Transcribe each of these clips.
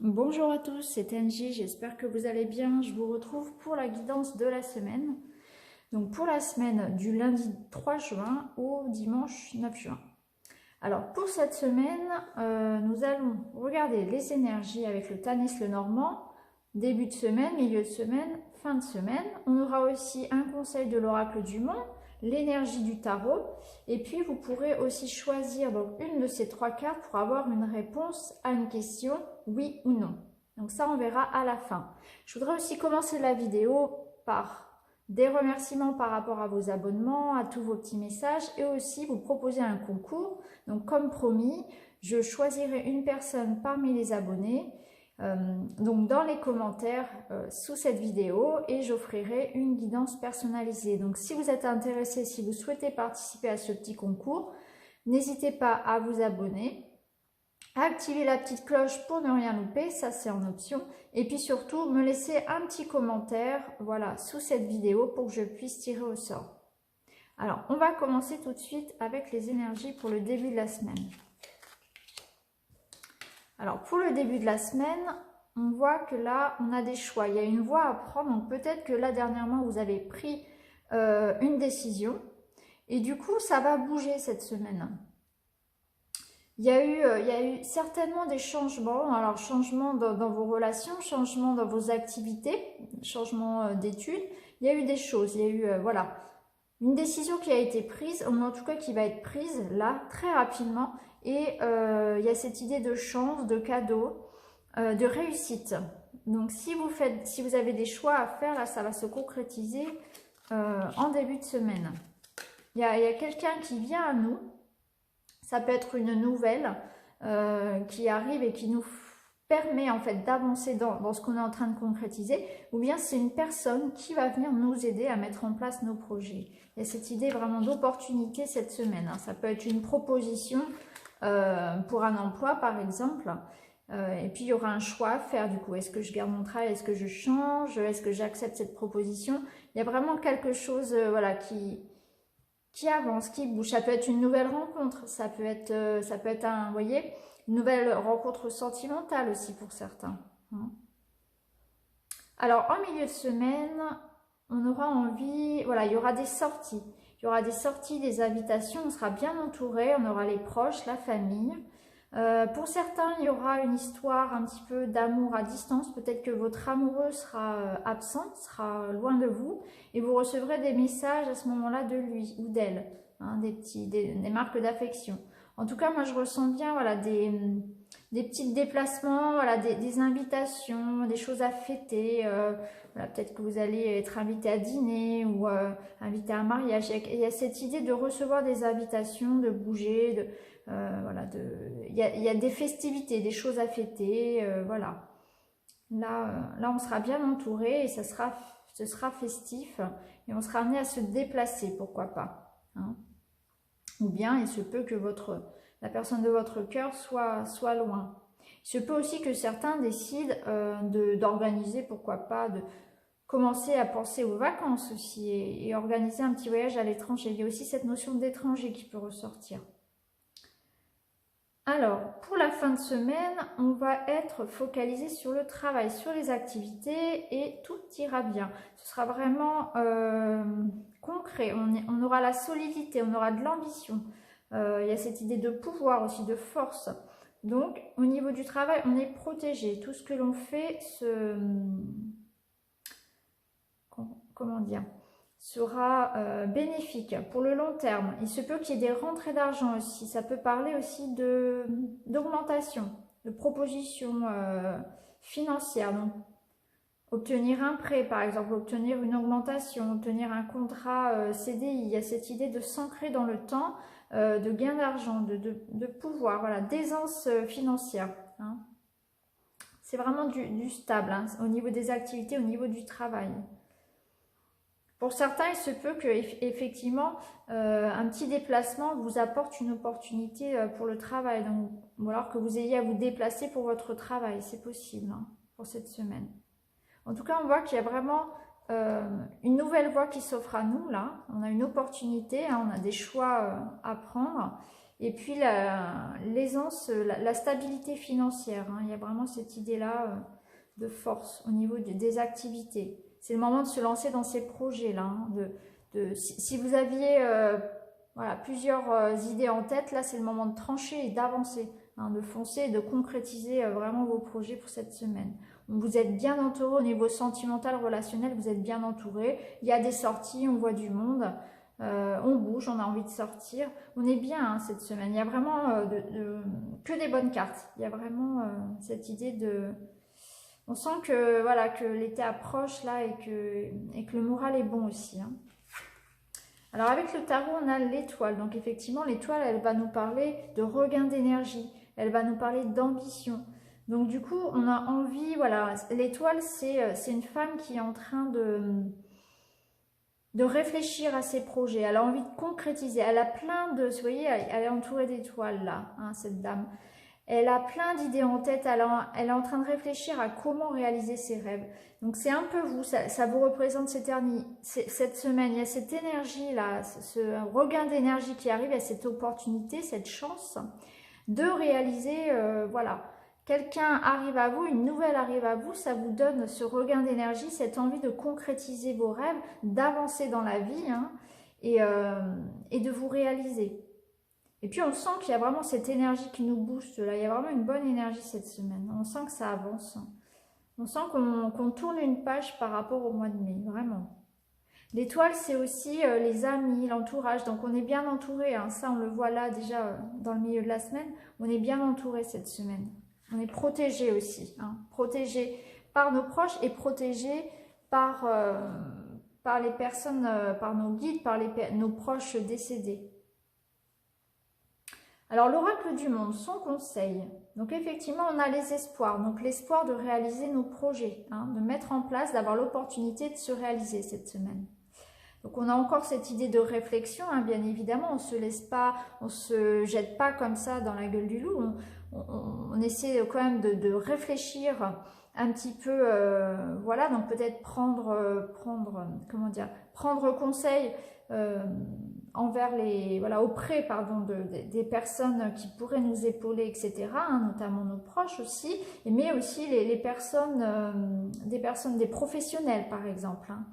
Bonjour à tous, c'est Angie, j'espère que vous allez bien. Je vous retrouve pour la guidance de la semaine. Donc pour la semaine du lundi 3 juin au dimanche 9 juin. Alors pour cette semaine, nous allons regarder les énergies avec le Tanis le Normand, début de semaine, milieu de semaine, fin de semaine. On aura aussi un conseil de l'oracle du Mont, l'énergie du tarot, et puis vous pourrez aussi choisir donc une de ces trois cartes pour avoir une réponse à une question, oui ou non. Donc ça on verra à la fin. Je voudrais aussi commencer la vidéo par des remerciements par rapport à vos abonnements, à tous vos petits messages, et aussi vous proposer un concours. Donc comme promis, je choisirai une personne parmi les abonnés donc dans les commentaires sous cette vidéo, et j'offrirai une guidance personnalisée. Donc si vous êtes intéressé, si vous souhaitez participer à ce petit concours, n'hésitez pas à vous abonner, à activer la petite cloche pour ne rien louper, ça c'est en option, et puis surtout me laisser un petit commentaire voilà, sous cette vidéo pour que je puisse tirer au sort. Alors on va commencer tout de suite avec les énergies pour le début de la semaine. Alors pour le début de la semaine, on voit que là, on a des choix. Il y a une voie à prendre. Donc peut-être que là, dernièrement, vous avez pris une décision. Et du coup, ça va bouger cette semaine. Il y a eu certainement des changements. Alors, changement dans vos relations, changement dans vos activités, changement d'études. Il y a eu des choses. Il y a eu, voilà, une décision qui a été prise, ou en tout cas qui va être prise là, très rapidement. Et il y a cette idée de chance, de cadeau, de réussite. Donc si vous avez des choix à faire, là ça va se concrétiser en début de semaine. Il y a quelqu'un qui vient à nous, ça peut être une nouvelle qui arrive et qui nous permet en fait d'avancer dans ce qu'on est en train de concrétiser, ou bien c'est une personne qui va venir nous aider à mettre en place nos projets. Il y a cette idée vraiment d'opportunité cette semaine, hein. Ça peut être une proposition pour un emploi par exemple, et puis il y aura un choix à faire du coup. Est-ce que je garde mon travail, est-ce que je change, est-ce que j'accepte cette proposition? Il y a vraiment quelque chose voilà, qui avance, qui bouge. Ça peut être une nouvelle rencontre, ça peut être un, vous voyez, une nouvelle rencontre sentimentale aussi pour certains. Alors en milieu de semaine, on aura envie, voilà, il y aura des sorties. Il y aura des sorties, des invitations, on sera bien entouré, on aura les proches, la famille. Pour certains, il y aura une histoire un petit peu d'amour à distance. Peut-être que votre amoureux sera absent, sera loin de vous, et vous recevrez des messages à ce moment-là de lui ou d'elle, hein, des marques d'affection. En tout cas, moi, je ressens bien voilà, des petits déplacements, voilà, des invitations, des choses à fêter. Voilà, peut-être que vous allez être invité à dîner ou invité à un mariage. Il y a cette idée de recevoir des invitations, de bouger, voilà, il y a des festivités, des choses à fêter, voilà. Là, on sera bien entouré et ce sera festif et on sera amené à se déplacer, pourquoi pas, hein. Ou bien il se peut que la personne de votre cœur soit loin. Il se peut aussi que certains décident d'organiser, pourquoi pas, de commencer à penser aux vacances aussi et organiser un petit voyage à l'étranger. Il y a aussi cette notion d'étranger qui peut ressortir. Alors, pour la fin de semaine, on va être focalisé sur le travail, sur les activités et tout ira bien. Ce sera vraiment concret, on aura la solidité, on aura de l'ambition. Il y a cette idée de pouvoir aussi, de force. Donc, au niveau du travail, on est protégé. Tout ce que l'on fait comment dire, sera bénéfique pour le long terme. Il se peut qu'il y ait des rentrées d'argent aussi. Ça peut parler aussi d'augmentation, de propositions financières. Donc, obtenir un prêt, par exemple, obtenir une augmentation, obtenir un contrat CDI. Il y a cette idée de s'ancrer dans le temps, de gain d'argent, de pouvoir, voilà, d'aisance financière, hein. C'est vraiment du stable, hein, au niveau des activités, au niveau du travail. Pour certains, il se peut que effectivement un petit déplacement vous apporte une opportunité pour le travail, donc, ou alors que vous ayez à vous déplacer pour votre travail, c'est possible, hein, pour cette semaine. En tout cas, on voit qu'il y a vraiment une nouvelle voie qui s'offre à nous là. On a une opportunité, hein, on a des choix à prendre Et puis l'aisance, la stabilité financière, hein. Il y a vraiment cette idée-là de force au niveau des activités. C'est le moment de se lancer dans ces projets-là, hein, si vous aviez voilà, plusieurs idées en tête, là c'est le moment de trancher et d'avancer, hein, de foncer et de concrétiser vraiment vos projets pour cette semaine. Vous êtes bien entouré au niveau sentimental, relationnel, vous êtes bien entouré. Il y a des sorties, on voit du monde, on bouge, on a envie de sortir. On est bien hein, cette semaine. Il y a vraiment que des bonnes cartes. Il y a vraiment cette idée de... On sent que voilà que l'été approche là et que le moral est bon aussi. Hein. Alors avec le tarot, on a l'étoile. Donc effectivement, l'étoile, elle va nous parler de regain d'énergie. Elle va nous parler d'ambition. Donc du coup, on a envie, voilà, l'étoile, c'est une femme qui est en train de réfléchir à ses projets. Elle a envie de concrétiser. Elle a plein de, vous voyez, elle est entourée d'étoiles là, hein, cette dame. Elle a plein d'idées en tête, elle est en train de réfléchir à comment réaliser ses rêves. Donc c'est un peu vous, ça vous représente cette semaine. Il y a cette énergie-là, ce regain d'énergie qui arrive, il y a cette opportunité, cette chance de réaliser, voilà. Quelqu'un arrive à vous, une nouvelle arrive à vous, ça vous donne ce regain d'énergie, cette envie de concrétiser vos rêves, d'avancer dans la vie hein, et de vous réaliser. Et puis on sent qu'il y a vraiment cette énergie qui nous booste là, il y a vraiment une bonne énergie cette semaine, on sent que ça avance. On sent qu'on tourne une page par rapport au mois de mai, vraiment. L'étoile c'est aussi les amis, l'entourage, donc on est bien entouré, hein. Ça on le voit là déjà dans le milieu de la semaine, on est bien entouré cette semaine. On est protégé aussi, hein. Protégé par nos proches et protégé par les personnes, par nos guides, par nos proches décédés. Alors l'oracle du monde, son conseil. Donc effectivement, on a les espoirs. Donc l'espoir de réaliser nos projets, hein, de mettre en place, d'avoir l'opportunité de se réaliser cette semaine. Donc on a encore cette idée de réflexion, hein, bien évidemment. On se laisse pas, on se jette pas comme ça dans la gueule du loup. On essaie quand même de réfléchir un petit peu, voilà. Donc peut-être comment dire, prendre conseil. Envers auprès des personnes qui pourraient nous épauler, etc., hein, notamment nos proches aussi, mais aussi les personnes, des professionnels par exemple. Hein.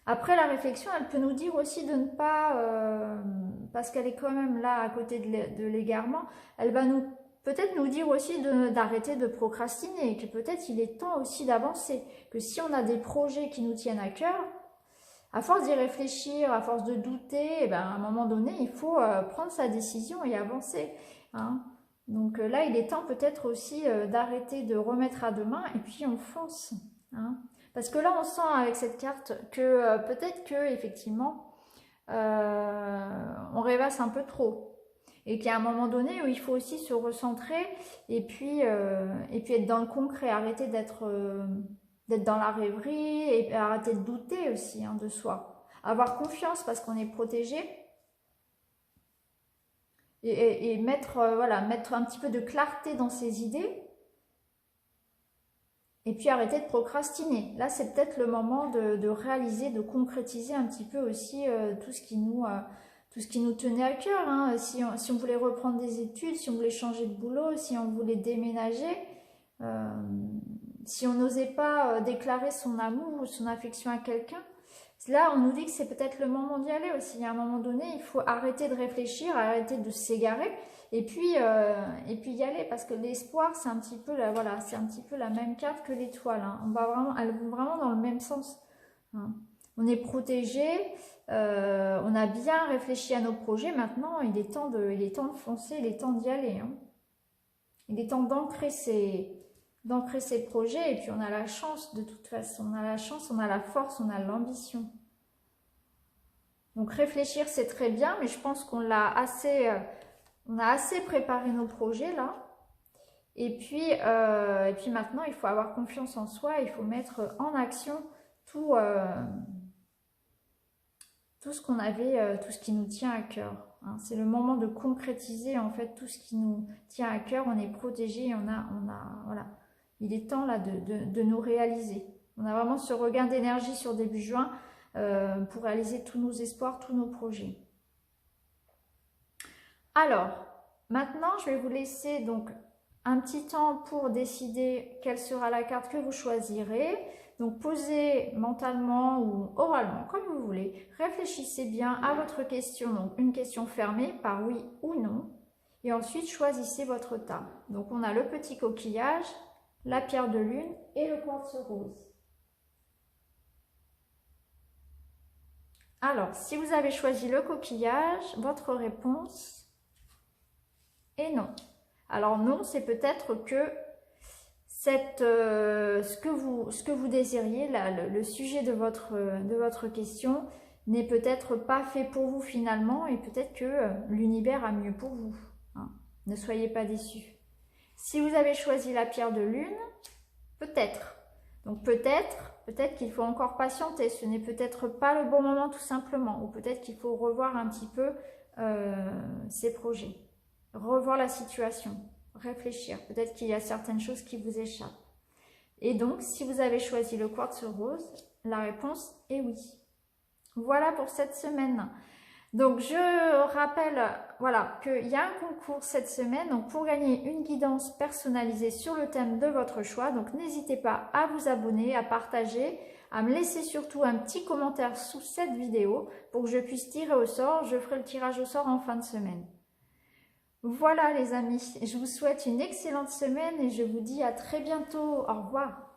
Après la réflexion, elle peut nous dire aussi de ne pas, parce qu'elle est quand même là à côté de l'égarement, elle va peut-être nous dire aussi d'arrêter de procrastiner, que peut-être il est temps aussi d'avancer, que si on a des projets qui nous tiennent à cœur, à force d'y réfléchir, à force de douter, eh ben, à un moment donné, il faut prendre sa décision et avancer. Hein. Donc là, il est temps peut-être aussi d'arrêter de remettre à demain et puis on fonce. Hein. Parce que là, on sent avec cette carte que peut-être que effectivement, on rêvasse un peu trop. Et qu'il y a un moment donné où il faut aussi se recentrer et puis être dans le concret, arrêter d'être dans la rêverie et arrêter de douter aussi hein, de soi. Avoir confiance parce qu'on est protégé et mettre un petit peu de clarté dans ses idées et puis arrêter de procrastiner. Là, c'est peut-être le moment de réaliser, de concrétiser un petit peu aussi tout ce qui nous tenait à cœur. Hein. Si on voulait reprendre des études, si on voulait changer de boulot, si on voulait déménager... si on n'osait pas déclarer son amour ou son affection à quelqu'un, là on nous dit que c'est peut-être le moment d'y aller aussi. À un moment donné, il faut arrêter de réfléchir, arrêter de s'égarer et puis y aller parce que l'espoir c'est un petit peu c'est un petit peu la même carte que l'étoile. Hein. Elle va vraiment dans le même sens. Hein. On est protégé, on a bien réfléchi à nos projets. Maintenant, il est temps de foncer, il est temps d'y aller. Hein. Il est temps d'ancrer ses projets et puis on a la chance de toute façon, on a la chance, on a la force, on a l'ambition. Donc réfléchir c'est très bien mais je pense qu'on on a assez préparé nos projets là et puis maintenant il faut avoir confiance en soi, il faut mettre en action tout ce qu'on avait, tout ce qui nous tient à cœur. Hein. C'est le moment de concrétiser en fait tout ce qui nous tient à cœur, on est protégé, voilà. Il est temps là de nous réaliser. On a vraiment ce regain d'énergie sur début juin pour réaliser tous nos espoirs, tous nos projets. Alors, maintenant, je vais vous laisser donc un petit temps pour décider quelle sera la carte que vous choisirez. Donc, posez mentalement ou oralement, comme vous voulez. Réfléchissez bien à votre question, donc une question fermée par oui ou non. Et ensuite, choisissez votre tas. Donc, on a le petit coquillage, la pierre de lune et le quartz rose. Alors, si vous avez choisi le coquillage, votre réponse est non. Alors non, c'est peut-être que ce que vous désiriez, là, le sujet de votre question n'est peut-être pas fait pour vous finalement et peut-être que l'univers a mieux pour vous. Hein. Ne soyez pas déçus. Si vous avez choisi la pierre de lune, peut-être. Donc peut-être qu'il faut encore patienter. Ce n'est peut-être pas le bon moment tout simplement. Ou peut-être qu'il faut revoir un petit peu ses projets. Revoir la situation. Réfléchir. Peut-être qu'il y a certaines choses qui vous échappent. Et donc, si vous avez choisi le quartz rose, la réponse est oui. Voilà pour cette semaine. Donc, je rappelle, voilà, qu'il y a un concours cette semaine. Donc, pour gagner une guidance personnalisée sur le thème de votre choix. Donc, n'hésitez pas à vous abonner, à partager, à me laisser surtout un petit commentaire sous cette vidéo pour que je puisse tirer au sort. Je ferai le tirage au sort en fin de semaine. Voilà les amis, je vous souhaite une excellente semaine et je vous dis à très bientôt. Au revoir.